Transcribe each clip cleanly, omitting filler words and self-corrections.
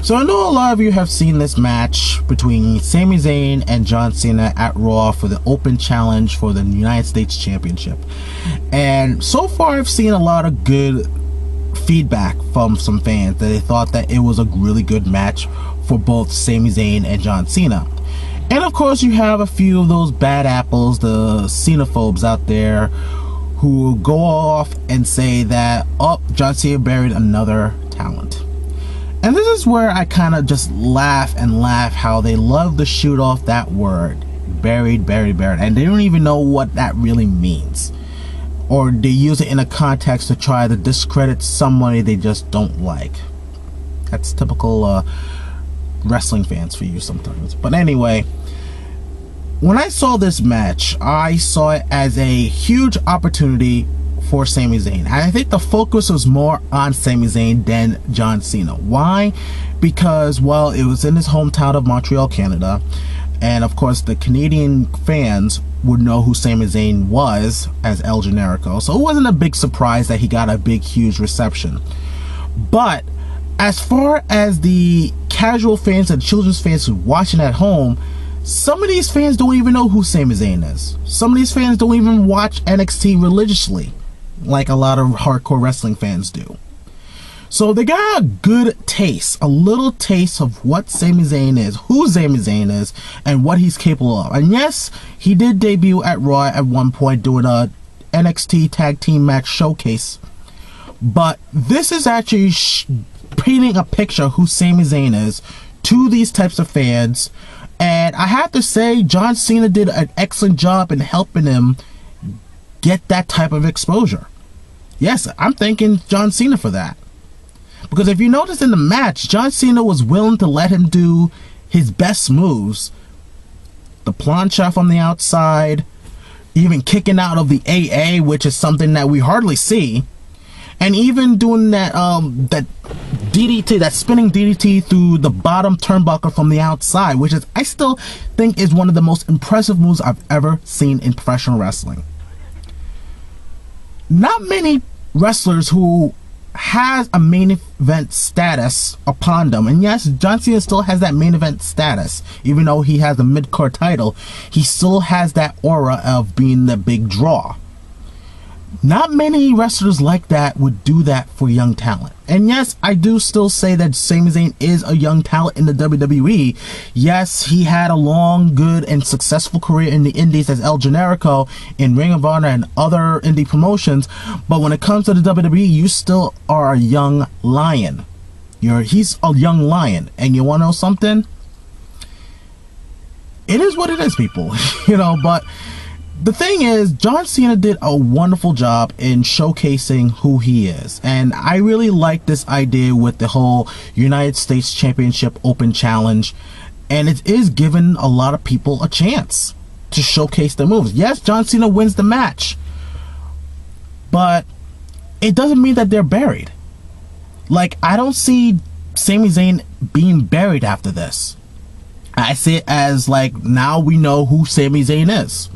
So I know a lot of you have seen this match between Sami Zayn and John Cena at Raw for the Open Challenge for the United States Championship. And so far I've seen a lot of good feedback from some fans that they thought that it was a really good match for both Sami Zayn and John Cena. And of course you have a few of those bad apples, the Cenaphobes out there, who go off and say that, oh, John Cena buried another talent. And this is where I kind of just laugh how they love to shoot off that word, buried, and they don't even know what that really means. Or they use it in a context to try to discredit somebody they just don't like. That's typical wrestling fans for you sometimes. But anyway, when I saw this match, I saw it as a huge opportunity for Sami Zayn. I think the focus was more on Sami Zayn than John Cena. Why? Because, well, it was in his hometown of Montreal, Canada, and of course the Canadian fans would know who Sami Zayn was as El Generico, so it wasn't a big surprise that he got a big, huge reception. But as far as the casual fans and children's fans who are watching at home, some of these fans don't even know who Sami Zayn is. Some of these fans don't even watch NXT religiously, like a lot of hardcore wrestling fans do. So they got a good taste, a little taste of what Sami Zayn is, who Sami Zayn is, and what he's capable of. And yes, he did debut at Raw at one point doing a NXT Tag Team Match Showcase. But this is actually painting a picture of who Sami Zayn is to these types of fans. And I have to say, John Cena did an excellent job in helping him get that type of exposure. Yes, I'm thanking John Cena for that. Because if you notice in the match, John Cena was willing to let him do his best moves. The plancha from the outside, even kicking out of the AA, which is something that we hardly see. And even doing that that DDT, that spinning DDT through the bottom turnbuckle from the outside, which is, I still think, is one of the most impressive moves I've ever seen in professional wrestling. Not many wrestlers who has a main event status upon them, and yes, John Cena still has that main event status, even though he has a mid-card title, he still has that aura of being the big draw. Not many wrestlers like that would do that for young talent. And yes, I do still say that Sami Zayn is a young talent in the WWE. Yes, he had a long, good, and successful career in the indies as El Generico in Ring of Honor and other indie promotions. But when it comes to the WWE, you still are a young lion. He's a young lion. And you want to know something? It is what it is, people. But the thing is, John Cena did a wonderful job in showcasing who he is. And I really like this idea with the whole United States Championship Open Challenge. And it is giving a lot of people a chance to showcase their moves. Yes, John Cena wins the match, but it doesn't mean that they're buried. Like, I don't see Sami Zayn being buried after this. I see it as, like, now we know who Sami Zayn is.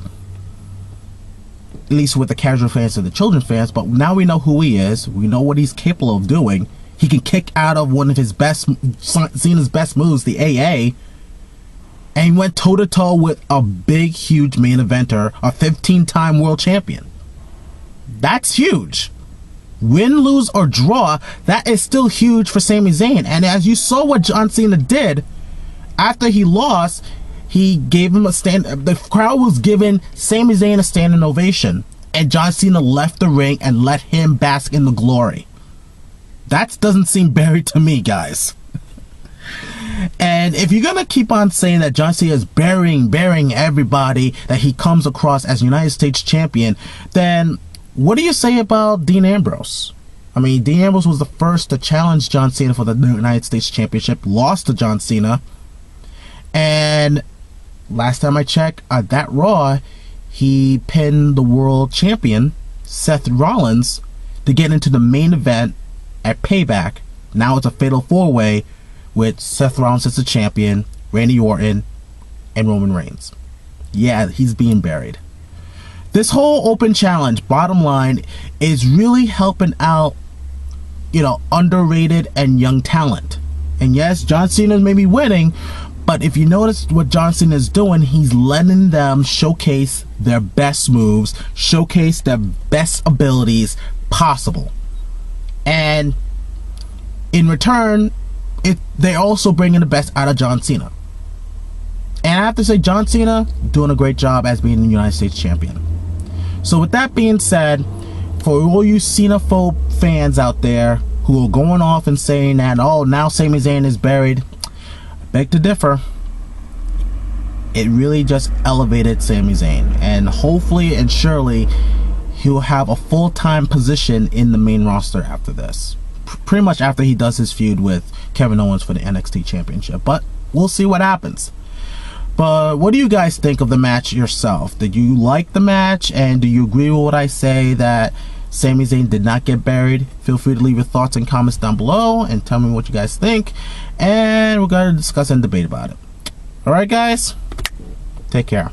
At least with the casual fans and the children fans, but now we know who he is. We know what he's capable of doing. He can kick out of one of his best, Cena's best moves, the AA, and he went toe-to-toe with a big, huge main eventer, a 15-time world champion. That's huge. Win, lose, or draw, that is still huge for Sami Zayn. And as you saw what John Cena did, after he lost, he gave him a stand. The crowd was giving Sami Zayn a standing ovation, and John Cena left the ring and let him bask in the glory. That doesn't seem buried to me, guys. And if you're gonna keep on saying that John Cena is burying everybody that he comes across as United States champion, then what do you say about Dean Ambrose? I mean, Dean Ambrose was the first to challenge John Cena for the United States Championship, lost to John Cena, and last time I checked, at that Raw, he pinned the world champion, Seth Rollins, to get into the main event at Payback. Now it's a fatal 4-way with Seth Rollins as the champion, Randy Orton, and Roman Reigns. Yeah, he's being buried. This whole open challenge, bottom line, is really helping out, underrated and young talent. And yes, John Cena may be winning, but if you notice what John Cena is doing, he's letting them showcase their best moves, showcase their best abilities possible. And in return, they also bring in the best out of John Cena. And I have to say, John Cena doing a great job as being the United States champion. So with that being said, for all you Cena-phobe fans out there who are going off and saying that, oh, now Sami Zayn is buried, I beg to differ. It really just elevated Sami Zayn, and hopefully and surely he'll have a full-time position in the main roster after this. Pretty much after he does his feud with Kevin Owens for the NXT Championship, but we'll see what happens. But what do you guys think of the match yourself? Did you like the match, and do you agree with what I say that Sami Zayn did not get buried? Feel free to leave your thoughts and comments down below and tell me what you guys think, and we're going to discuss and debate about it. Alright guys, take care.